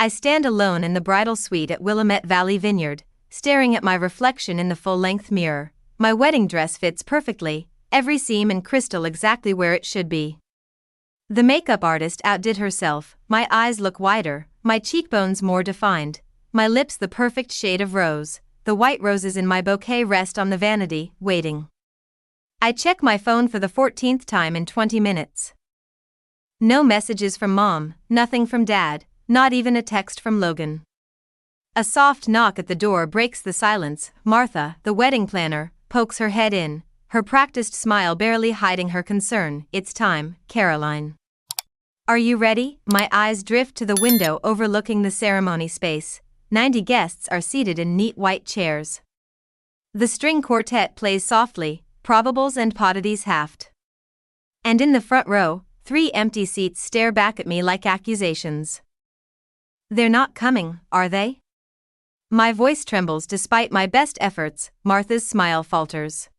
I stand alone in the bridal suite at Willamette Valley Vineyard, staring at my reflection in the full-length mirror. My wedding dress fits perfectly, every seam and crystal exactly where it should be. The makeup artist outdid herself. My eyes look wider, my cheekbones more defined, my lips the perfect shade of rose. The white roses in my bouquet rest on the vanity, waiting. I check my phone for the 14th time in 20 minutes. No messages from Mom, nothing from Dad, not even a text from Logan. A soft knock at the door breaks the silence. Martha, the wedding planner, pokes her head in, her practiced smile barely hiding her concern. It's time, Caroline. Are you ready? My eyes drift to the window overlooking the ceremony space. 90 guests are seated in neat white chairs. The string quartet plays softly, probables and potadies halved. And in the front row, 3 empty seats stare back at me like accusations. They're not coming, are they? My voice trembles despite my best efforts. Martha's smile falters.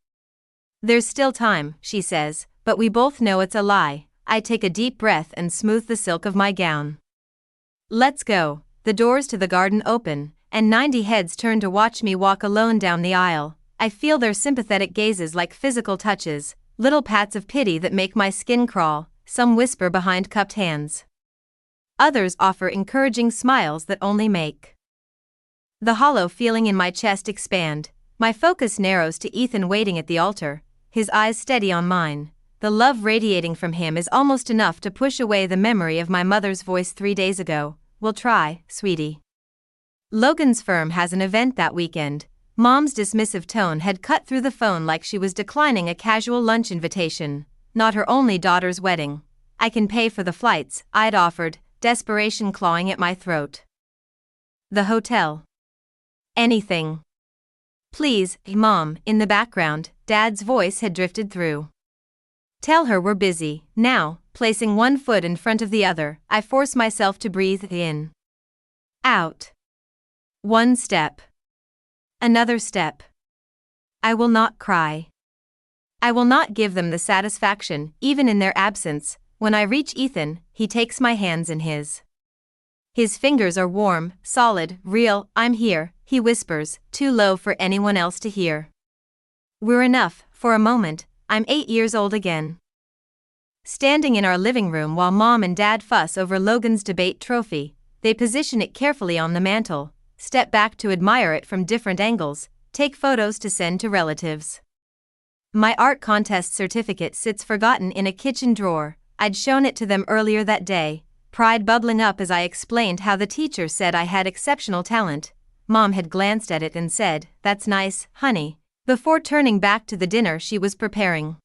There's still time, she says, but we both know it's a lie. I take a deep breath and smooth the silk of my gown. Let's go. The doors to the garden open, and 90 heads turn to watch me walk alone down the aisle. I feel their sympathetic gazes like physical touches, little pats of pity that make my skin crawl. Some whisper behind cupped hands. Others offer encouraging smiles that only make the hollow feeling in my chest expand. My focus narrows to Ethan waiting at the altar, his eyes steady on mine. The love radiating from him is almost enough to push away the memory of my mother's voice 3 days ago. We'll try, sweetie. Logan's firm has an event that weekend. Mom's dismissive tone had cut through the phone like she was declining a casual lunch invitation. Not her only daughter's wedding. I can pay for the flights, I'd offered, desperation clawing at my throat. The hotel. Anything. Please, Mom. In the background, Dad's voice had drifted through. Tell her we're busy. Now, placing one foot in front of the other, I force myself to breathe in. Out. One step. Another step. I will not cry. I will not give them the satisfaction, even in their absence. When I reach Ethan, he takes my hands in his. His fingers are warm, solid, real. I'm here, he whispers, too low for anyone else to hear. We're enough. For a moment, I'm 8 years old again. Standing in our living room while Mom and Dad fuss over Logan's debate trophy, they position it carefully on the mantel, step back to admire it from different angles, take photos to send to relatives. My art contest certificate sits forgotten in a kitchen drawer. I'd shown it to them earlier that day, pride bubbling up as I explained how the teacher said I had exceptional talent. Mom had glanced at it and said, "That's nice, honey," before turning back to the dinner she was preparing.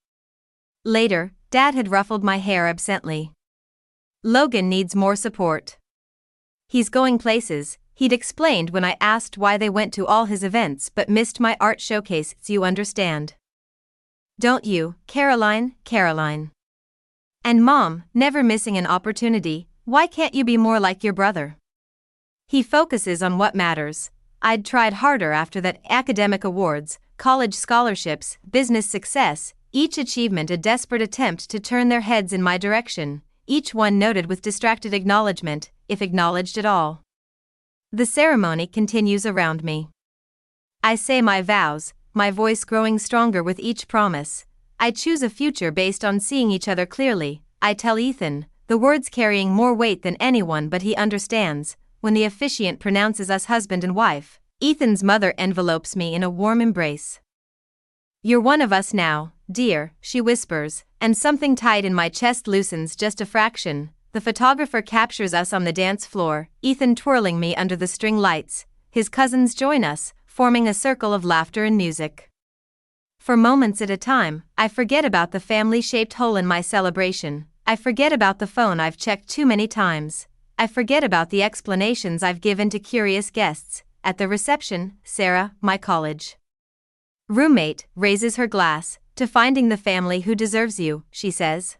Later, Dad had ruffled my hair absently. Logan needs more support. He's going places, he'd explained when I asked why they went to all his events but missed my art showcase. You understand? Don't you, Caroline? And Mom, never missing an opportunity. Why can't you be more like your brother? He focuses on what matters. I'd tried harder after that. Academic awards, college scholarships, business success, each achievement a desperate attempt to turn their heads in my direction, each one noted with distracted acknowledgement, if acknowledged at all. The ceremony continues around me. I say my vows, my voice growing stronger with each promise. I choose a future based on seeing each other clearly. I tell Ethan, the words carrying more weight than anyone, but he understands. When the officiant pronounces us husband and wife, Ethan's mother envelopes me in a warm embrace. You're one of us now, dear, she whispers, and something tight in my chest loosens just a fraction. The photographer captures us on the dance floor, Ethan twirling me under the string lights. His cousins join us, forming a circle of laughter and music. For moments at a time, I forget about the family-shaped hole in my celebration. I forget about the phone I've checked too many times. I forget about the explanations I've given to curious guests. At the reception, Sarah, my college roommate, raises her glass, "To finding the family who deserves you," she says.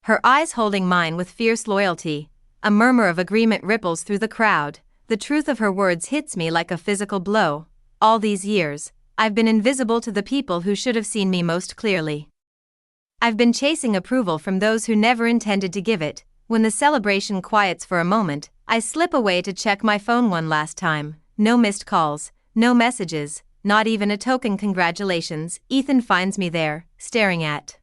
Her eyes holding mine with fierce loyalty. A murmur of agreement ripples through the crowd. The truth of her words hits me like a physical blow. All these years, I've been invisible to the people who should have seen me most clearly. I've been chasing approval from those who never intended to give it. When the celebration quiets for a moment, I slip away to check my phone one last time. No missed calls, no messages, not even a token congratulations. Ethan finds me there, staring at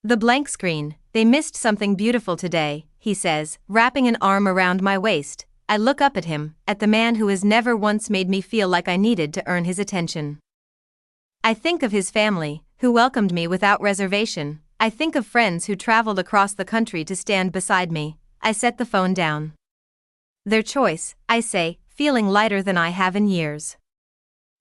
the blank screen. They missed something beautiful today, he says, wrapping an arm around my waist. I look up at him, at the man who has never once made me feel like I needed to earn his attention. I think of his family, who welcomed me without reservation. I think of friends who traveled across the country to stand beside me. I set the phone down. Their choice, I say, feeling lighter than I have in years.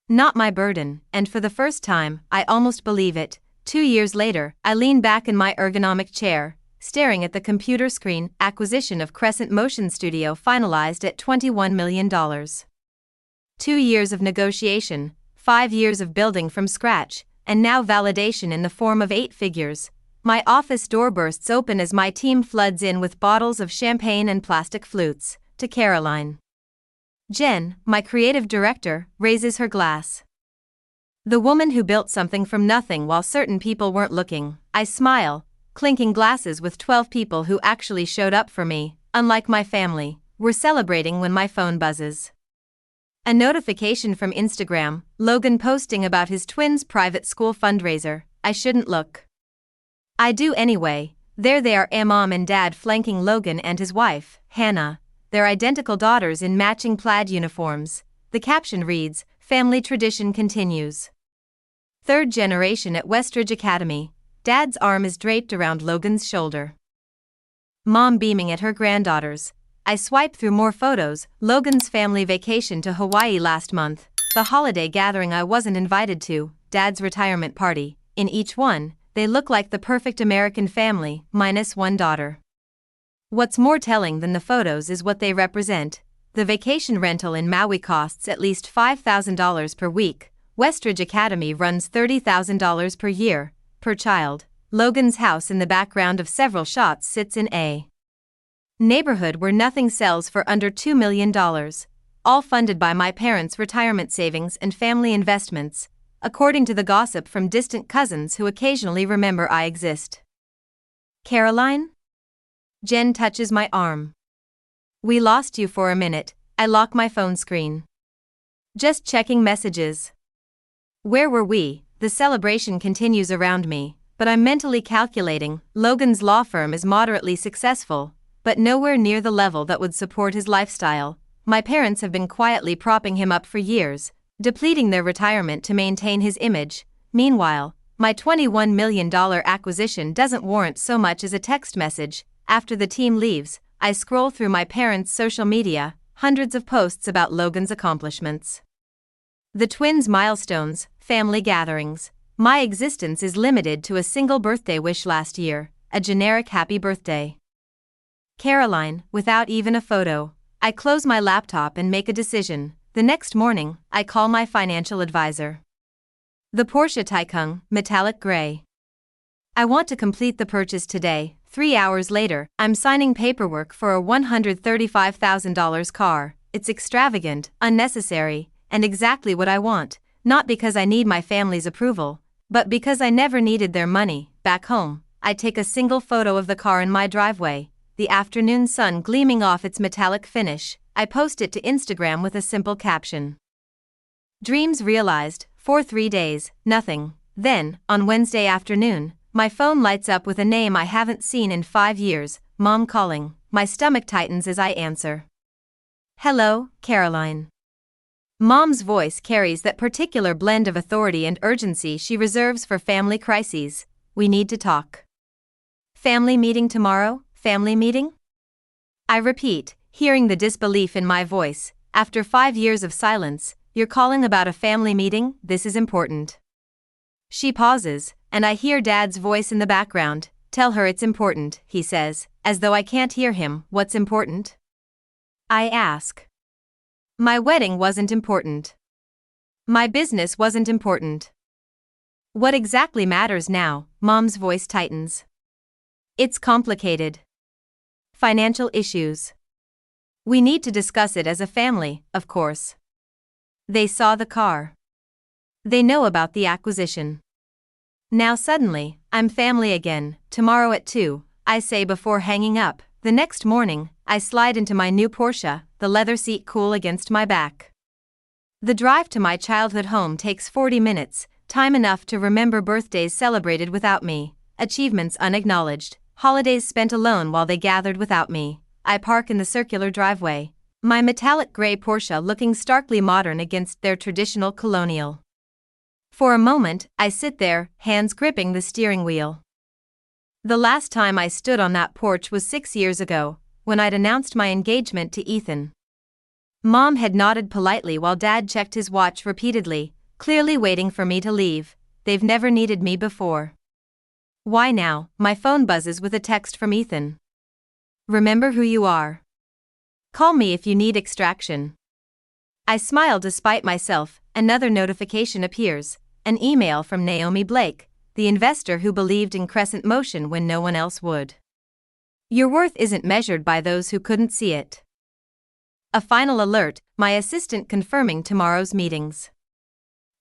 Not my burden, and for the first time, I almost believe it. 2 years later, I lean back in my ergonomic chair, staring at the computer screen. Acquisition of Crescent Motion Studio finalized at $21 million. 2 years of negotiation, 5 years of building from scratch, and now validation in the form of 8 figures. My office door bursts open as my team floods in with bottles of champagne and plastic flutes. To Caroline. Jen, my creative director, raises her glass. The woman who built something from nothing while certain people weren't looking. I smile, clinking glasses with 12 people who actually showed up for me. Unlike my family, we're celebrating when my phone buzzes. A notification from Instagram, Logan posting about his twins' private school fundraiser. I shouldn't look. I do anyway. There they are, mom and dad flanking Logan and his wife, Hannah. Their identical daughters in matching plaid uniforms. The caption reads, "Family tradition continues." 3rd generation at Westridge Academy. Dad's arm is draped around Logan's shoulder. Mom beaming at her granddaughters. I swipe through more photos. Logan's family vacation to Hawaii last month. The holiday gathering I wasn't invited to. Dad's retirement party. In each one, they look like the perfect American family, minus one daughter. What's more telling than the photos is what they represent. The vacation rental in Maui costs at least $5,000 per week. Westridge Academy runs $30,000 per year, per child. Logan's house in the background of several shots sits in a neighborhood where nothing sells for under $2 million. All funded by my parents' retirement savings and family investments, according to the gossip from distant cousins who occasionally remember I exist. Caroline? Jen touches my arm. We lost you for a minute. I lock my phone screen. Just checking messages. Where were we? The celebration continues around me, but I'm mentally calculating. Logan's law firm is moderately successful, but nowhere near the level that would support his lifestyle. My parents have been quietly propping him up for years, depleting their retirement to maintain his image. Meanwhile, my $21 million acquisition doesn't warrant so much as a text message. After the team leaves, I scroll through my parents' social media, hundreds of posts about Logan's accomplishments. The twins' milestones, family gatherings. My existence is limited to a single birthday wish last year, a generic happy birthday. Caroline, without even a photo. I close my laptop and make a decision. The next morning, I call my financial advisor. The Porsche Taycan, metallic gray. I want to complete the purchase today. 3 hours later, I'm signing paperwork for a $135,000 car. It's extravagant, unnecessary, and exactly what I want, not because I need my family's approval, but because I never needed their money. Back home, I take a single photo of the car in my driveway, the afternoon sun gleaming off its metallic finish. I post it to Instagram with a simple caption. Dreams realized, for 3 days, nothing. Then, on Wednesday afternoon, my phone lights up with a name I haven't seen in 5 years, Mom calling. My stomach tightens as I answer. Hello, Caroline. Mom's voice carries that particular blend of authority and urgency she reserves for family crises. We need to talk. Family meeting tomorrow? Family meeting? I repeat, hearing the disbelief in my voice. After 5 years of silence, you're calling about a family meeting? This is important. She pauses, and I hear Dad's voice in the background. Tell her it's important, he says, as though I can't hear him. What's important? I ask. My wedding wasn't important. My business wasn't important. What exactly matters now? Mom's voice tightens. It's complicated. Financial issues. We need to discuss it as a family, of course. They saw the car. They know about the acquisition. Now suddenly, I'm family again. Tomorrow at 2, I say before hanging up. The next morning, I slide into my new Porsche, the leather seat cool against my back. The drive to my childhood home takes 40 minutes, time enough to remember birthdays celebrated without me, achievements unacknowledged, holidays spent alone while they gathered without me. I park in the circular driveway, my metallic gray Porsche looking starkly modern against their traditional colonial. For a moment, I sit there, hands gripping the steering wheel. The last time I stood on that porch was 6 years ago, when I'd announced my engagement to Ethan. Mom had nodded politely while Dad checked his watch repeatedly, clearly waiting for me to leave. They've never needed me before. Why now? My phone buzzes with a text from Ethan. Remember who you are. Call me if you need extraction. I smile despite myself. Another notification appears, an email from Naomi Blake, the investor who believed in Crescent Motion when no one else would. Your worth isn't measured by those who couldn't see it. A final alert, my assistant confirming tomorrow's meetings.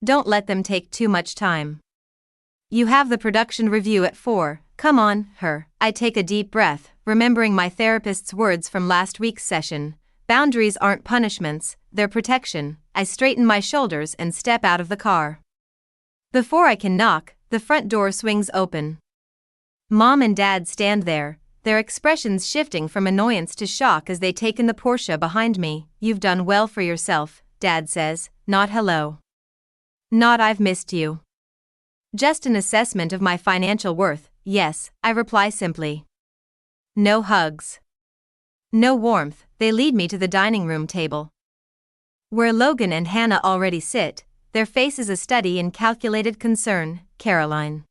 Don't let them take too much time. You have the production review at 4, come on, her. I take a deep breath, remembering my therapist's words from last week's session. Boundaries aren't punishments, they're protection. I straighten my shoulders and step out of the car. Before I can knock, the front door swings open. Mom and Dad stand there, their expressions shifting from annoyance to shock as they take in the Porsche behind me. You've done well for yourself, Dad says, not hello. Not I've missed you. Just an assessment of my financial worth, yes, I reply simply. No hugs. No warmth. They lead me to the dining room table, where Logan and Hannah already sit, their faces a study in calculated concern. Caroline.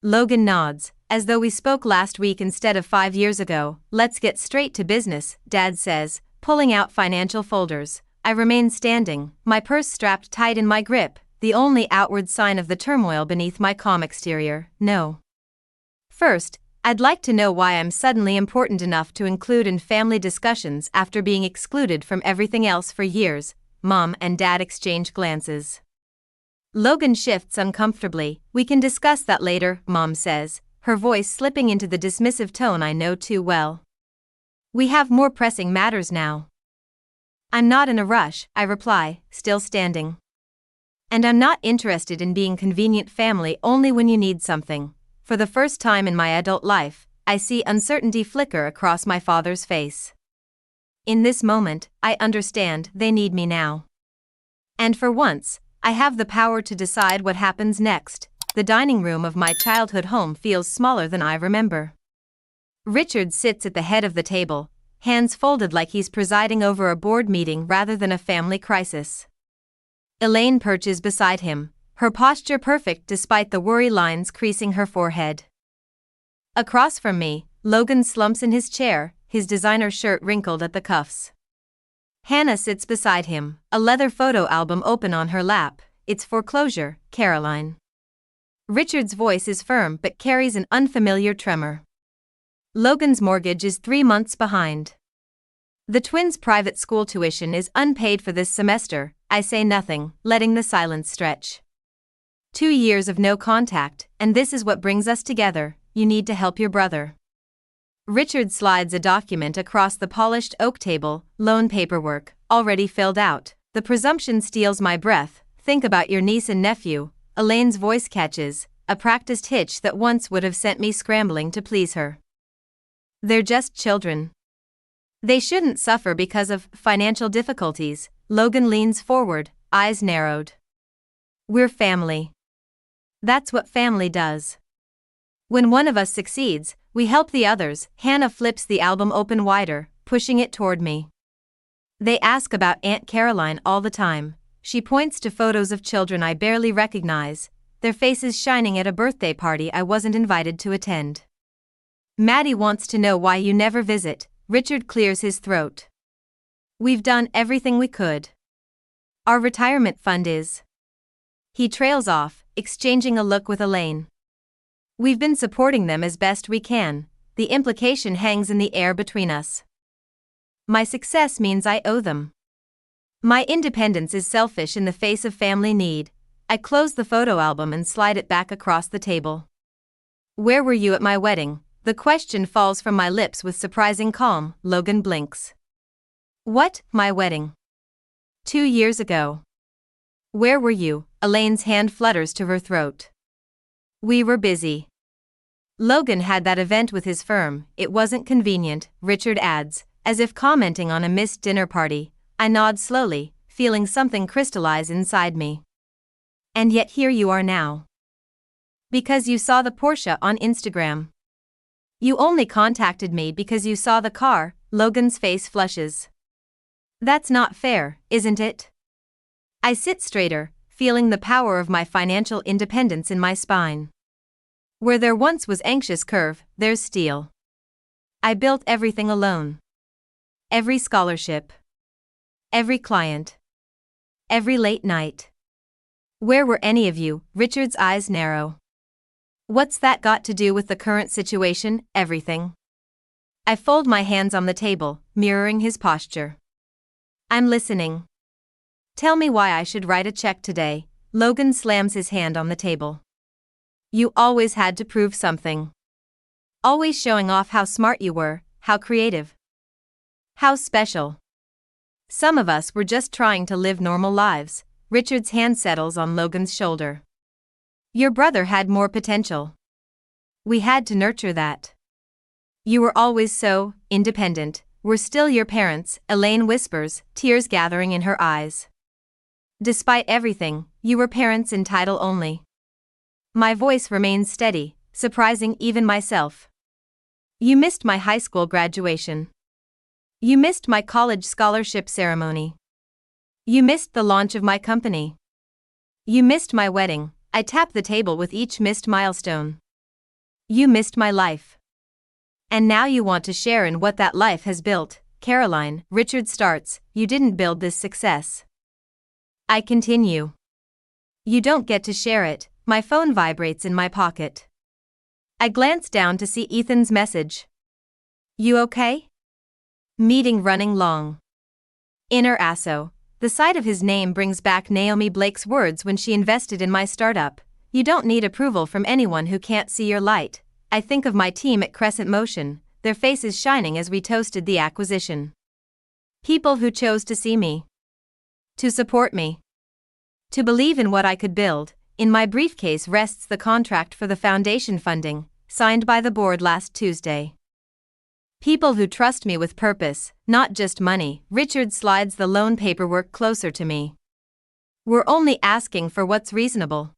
Logan nods, as though we spoke last week instead of 5 years ago. Let's get straight to business, Dad says, pulling out financial folders. I remain standing, my purse strapped tight in my grip, the only outward sign of the turmoil beneath my calm exterior. No. First, I'd like to know why I'm suddenly important enough to include in family discussions after being excluded from everything else for years. Mom and Dad exchange glances. Logan shifts uncomfortably. We can discuss that later, Mom says, her voice slipping into the dismissive tone I know too well. We have more pressing matters now. I'm not in a rush, I reply, still standing. And I'm not interested in being convenient family only when you need something. For the first time in my adult life, I see uncertainty flicker across my father's face. In this moment, I understand they need me now. And for once, I have the power to decide what happens next. The dining room of my childhood home feels smaller than I remember. Richard sits at the head of the table, hands folded like he's presiding over a board meeting rather than a family crisis. Elaine perches beside him, her posture perfect despite the worry lines creasing her forehead. Across from me, Logan slumps in his chair, his designer shirt wrinkled at the cuffs. Hannah sits beside him, a leather photo album open on her lap. It's foreclosure, Caroline. Richard's voice is firm but carries an unfamiliar tremor. Logan's mortgage is 3 months behind. The twins' private school tuition is unpaid for this semester. I say nothing, letting the silence stretch. 2 years of no contact, and this is what brings us together. You need to help your brother. Richard slides a document across the polished oak table, loan paperwork, already filled out. The presumption steals my breath. Think about your niece and nephew. Elaine's voice catches, a practiced hitch that once would have sent me scrambling to please her. They're just children. They shouldn't suffer because of financial difficulties. Logan leans forward, eyes narrowed. We're family. That's what family does. When one of us succeeds, we help the others. Hannah flips the album open wider, pushing it toward me. They ask about Aunt Caroline all the time. She points to photos of children I barely recognize, their faces shining at a birthday party I wasn't invited to attend. Maddie wants to know why you never visit. Richard clears his throat. We've done everything we could. Our retirement fund is. He trails off, exchanging a look with Elaine. We've been supporting them as best we can. The implication hangs in the air between us. My success means I owe them. My independence is selfish in the face of family need. I close the photo album and slide it back across the table. Where were you at my wedding? The question falls from my lips with surprising calm. Logan blinks. What, my wedding? 2 years ago. Where were you? Elaine's hand flutters to her throat. We were busy. Logan had that event with his firm, it wasn't convenient, Richard adds, as if commenting on a missed dinner party. I nod slowly, feeling something crystallize inside me. And yet here you are now. Because you saw the Porsche on Instagram. You only contacted me because you saw the car. Logan's face flushes. That's not fair, isn't it? I sit straighter, feeling the power of my financial independence in my spine. Where there once was anxious curve, there's steel. I built everything alone. Every scholarship. Every client. Every late night. Where were any of you? Richard's eyes narrow. What's that got to do with the current situation? Everything. I fold my hands on the table, mirroring his posture. I'm listening. Tell me why I should write a check today. Logan slams his hand on the table. You always had to prove something. Always showing off how smart you were, how creative. How special. Some of us were just trying to live normal lives. Richard's hand settles on Logan's shoulder. Your brother had more potential. We had to nurture that. You were always so independent. We're still your parents, Elaine whispers, tears gathering in her eyes. Despite everything, you were parents in title only. My voice remains steady, surprising even myself. You missed my high school graduation. You missed my college scholarship ceremony. You missed the launch of my company. You missed my wedding. I tap the table with each missed milestone. You missed my life. And now you want to share in what that life has built. Caroline, Richard starts, you didn't build this success. I continue. You don't get to share it. My phone vibrates in my pocket. I glance down to see Ethan's message. You okay? Meeting running long. Inner Asso. The sight of his name brings back Naomi Blake's words when she invested in my startup. You don't need approval from anyone who can't see your light. I think of my team at Crescent Motion, their faces shining as we toasted the acquisition. People who chose to see me. To support me. To believe in what I could build. In my briefcase rests the contract for the foundation funding, signed by the board last Tuesday. People who trust me with purpose, not just money. Richard slides the loan paperwork closer to me. We're only asking for what's reasonable.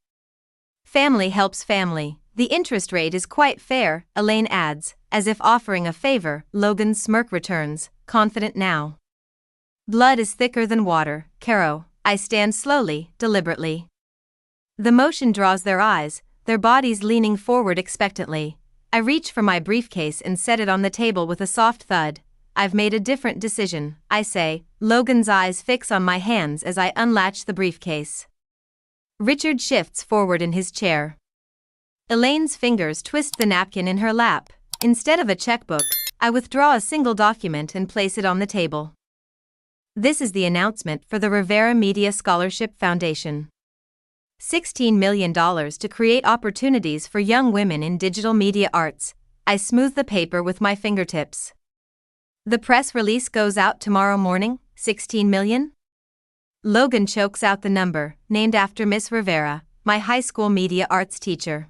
Family helps family. The interest rate is quite fair, Elaine adds, as if offering a favor. Logan's smirk returns, confident now. Blood is thicker than water, Caro. I stand slowly, deliberately. The motion draws their eyes, their bodies leaning forward expectantly. I reach for my briefcase and set it on the table with a soft thud. I've made a different decision, I say. Logan's eyes fix on my hands as I unlatch the briefcase. Richard shifts forward in his chair. Elaine's fingers twist the napkin in her lap. Instead of a checkbook, I withdraw a single document and place it on the table. This is the announcement for the Rivera Media Scholarship Foundation. $16 million to create opportunities for young women in digital media arts. I smooth the paper with my fingertips. The press release goes out tomorrow morning. 16 million? Logan chokes out the number, named after Miss Rivera, my high school media arts teacher.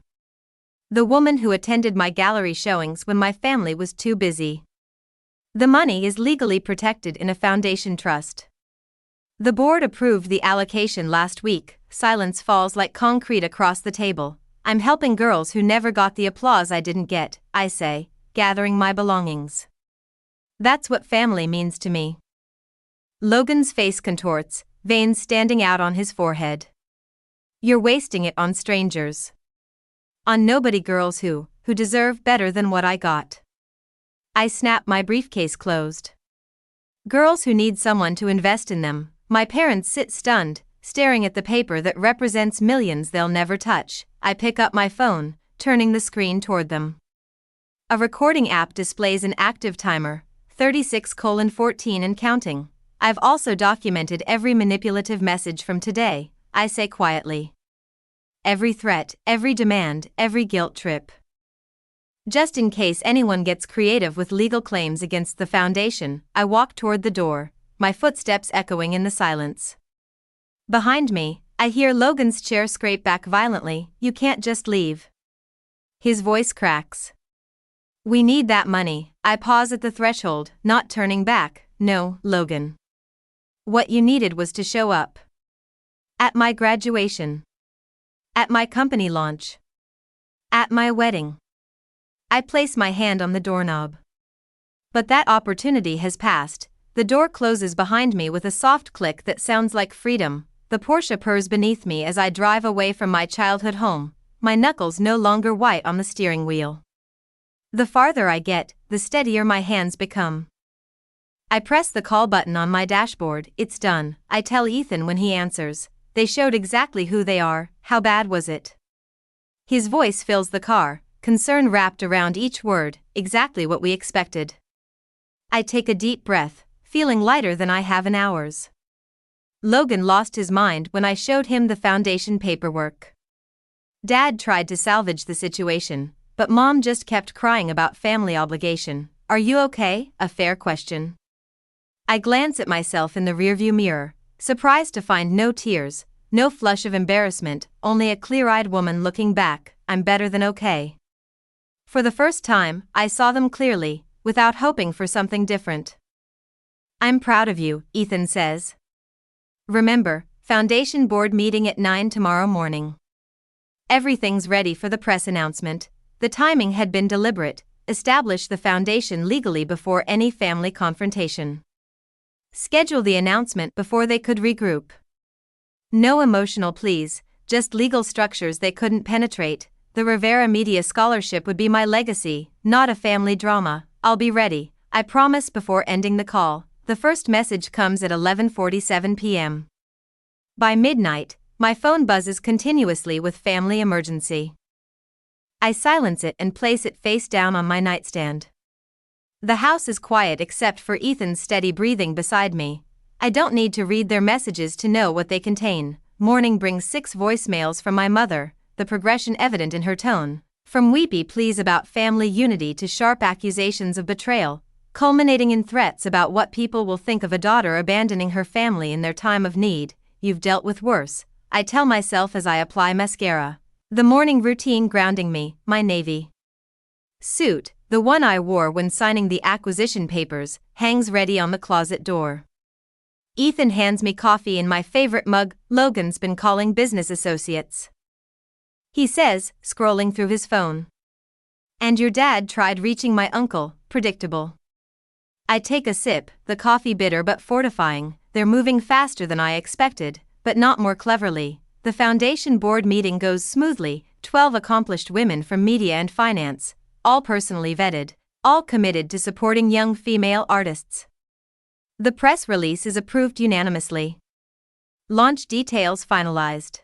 The woman who attended my gallery showings when my family was too busy. The money is legally protected in a foundation trust. The board approved the allocation last week. Silence falls like concrete across the table. I'm helping girls who never got the applause I didn't get, I say, gathering my belongings. That's what family means to me. Logan's face contorts, veins standing out on his forehead. You're wasting it on strangers. On nobody, girls who deserve better than what I got. I snap my briefcase closed. Girls who need someone to invest in them. My parents sit stunned, staring at the paper that represents millions they'll never touch. I pick up my phone, turning the screen toward them. A recording app displays an active timer, 36:14 and counting. I've also documented every manipulative message from today, I say quietly. Every threat, every demand, every guilt trip. Just in case anyone gets creative with legal claims against the foundation, I walk toward the door, my footsteps echoing in the silence. Behind me, I hear Logan's chair scrape back violently. "You can't just leave." His voice cracks. "We need that money." I pause at the threshold, not turning back. "No, Logan. What you needed was to show up. At my graduation. At my company launch. At my wedding." I place my hand on the doorknob. But that opportunity has passed. The door closes behind me with a soft click that sounds like freedom. The Porsche purrs beneath me as I drive away from my childhood home, my knuckles no longer white on the steering wheel. The farther I get, the steadier my hands become. I press the call button on my dashboard. "It's done," I tell Ethan when he answers. "They showed exactly who they are." "How bad was it?" His voice fills the car, concern wrapped around each word. "Exactly what we expected." I take a deep breath, feeling lighter than I have in hours. Logan lost his mind when I showed him the foundation paperwork. Dad tried to salvage the situation, but Mom just kept crying about family obligation. "Are you okay?" A fair question. I glance at myself in the rearview mirror, surprised to find no tears, no flush of embarrassment, only a clear-eyed woman looking back. I'm better than okay. For the first time, I saw them clearly, without hoping for something different. "I'm proud of you," Ethan says. "Remember, Foundation Board meeting at 9 tomorrow morning. Everything's ready for the press announcement." The timing had been deliberate, establish the foundation legally before any family confrontation. Schedule the announcement before they could regroup. No emotional pleas, just legal structures they couldn't penetrate. The Rivera Media Scholarship would be my legacy, not a family drama. "I'll be ready," I promise before ending the call. The first message comes at 11:47 p.m. By midnight, my phone buzzes continuously with family emergency. I silence it and place it face down on my nightstand. The house is quiet except for Ethan's steady breathing beside me. I don't need to read their messages to know what they contain. Morning brings 6 voicemails from my mother, the progression evident in her tone. From weepy pleas about family unity to sharp accusations of betrayal, culminating in threats about what people will think of a daughter abandoning her family in their time of need. "You've dealt with worse," I tell myself as I apply mascara. The morning routine grounding me, my navy suit, the one I wore when signing the acquisition papers, hangs ready on the closet door. Ethan hands me coffee in my favorite mug. "Logan's been calling business associates," he says, scrolling through his phone. "And your dad tried reaching my uncle." Predictable. I take a sip, the coffee bitter but fortifying. They're moving faster than I expected, but not more cleverly. The foundation board meeting goes smoothly. 12 accomplished women from media and finance, all personally vetted, all committed to supporting young female artists. The press release is approved unanimously. Launch details finalized.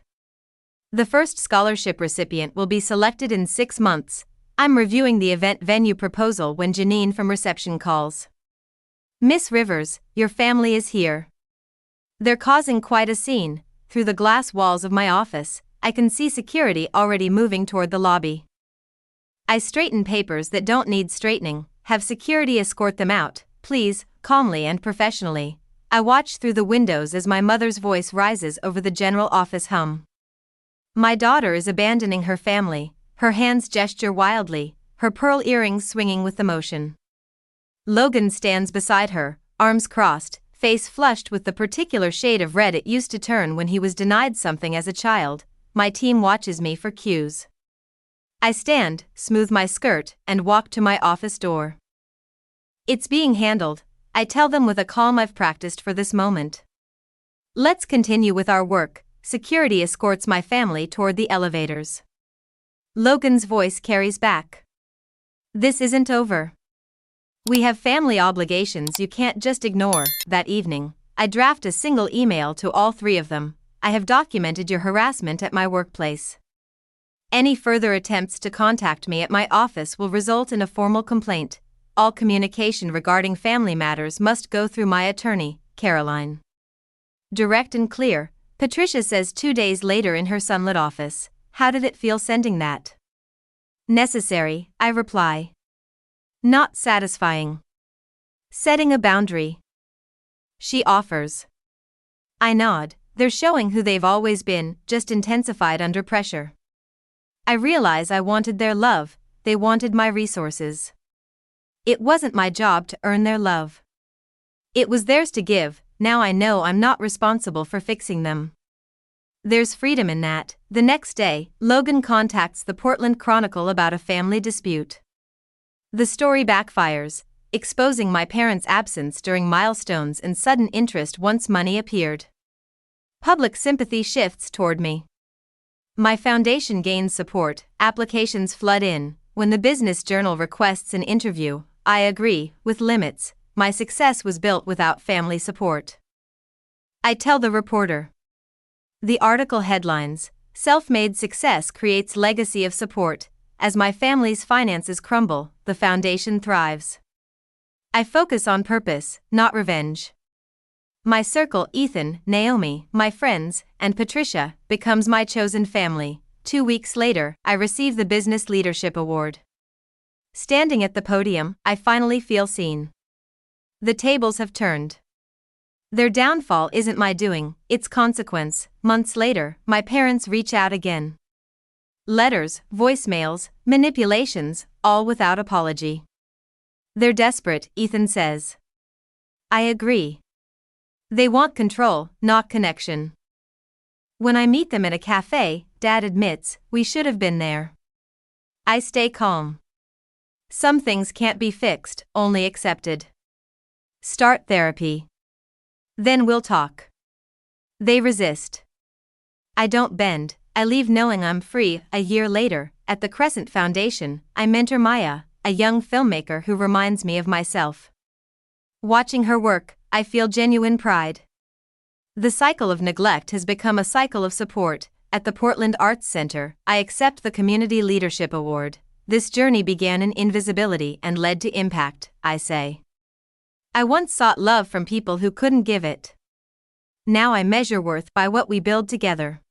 The first scholarship recipient will be selected in 6 months. I'm reviewing the event venue proposal when Janine from reception calls. "Miss Rivers, your family is here." They're causing quite a scene. Through the glass walls of my office, I can see security already moving toward the lobby. I straighten papers that don't need straightening, have security escort them out, please, calmly and professionally. I watch through the windows as my mother's voice rises over the general office hum. My daughter is abandoning her family, her hands gesture wildly, her pearl earrings swinging with the motion. Logan stands beside her, arms crossed, face flushed with the particular shade of red it used to turn when he was denied something as a child. My team watches me for cues. I stand, smooth my skirt, and walk to my office door. "It's being handled," I tell them with a calm I've practiced for this moment. "Let's continue with our work." Security escorts my family toward the elevators. Logan's voice carries back. "This isn't over. We have family obligations you can't just ignore." That evening, I draft a single email to all 3 of them. "I have documented your harassment at my workplace. Any further attempts to contact me at my office will result in a formal complaint. All communication regarding family matters must go through my attorney, Caroline." Direct and clear, Patricia says 2 days later in her sunlit office. "How did it feel sending that?" Necessary, I reply. Not satisfying. Setting a boundary. She offers. I nod. They're showing who they've always been, just intensified under pressure. I realize I wanted their love, they wanted my resources. It wasn't my job to earn their love. It was theirs to give. Now I know I'm not responsible for fixing them. There's freedom in that. The next day, Logan contacts the Portland Chronicle about a family dispute. The story backfires, exposing my parents' absence during milestones and sudden interest once money appeared. Public sympathy shifts toward me. My foundation gains support, applications flood in. When the Business Journal requests an interview, I agree, with limits. My success was built without family support. I tell the reporter. The article headlines, Self-Made Success Creates Legacy of Support. As my family's finances crumble, the foundation thrives. I focus on purpose, not revenge. My circle, Ethan, Naomi, my friends, and Patricia, becomes my chosen family. 2 weeks later, I receive the Business Leadership Award. Standing at the podium, I finally feel seen. The tables have turned. Their downfall isn't my doing, it's consequence. Months later, my parents reach out again. Letters, voicemails, manipulations, all without apology. They're desperate, Ethan says. I agree. They want control, not connection. When I meet them at a cafe, Dad admits, we should have been there. I stay calm. Some things can't be fixed, only accepted. Start therapy. Then we'll talk. They resist. I don't bend, I leave knowing I'm free. A year later, at the Crescent Foundation, I mentor Maya, a young filmmaker who reminds me of myself. Watching her work, I feel genuine pride. The cycle of neglect has become a cycle of support. At the Portland Arts Center, I accept the Community Leadership Award. This journey began in invisibility and led to impact, I say. I once sought love from people who couldn't give it. Now I measure worth by what we build together.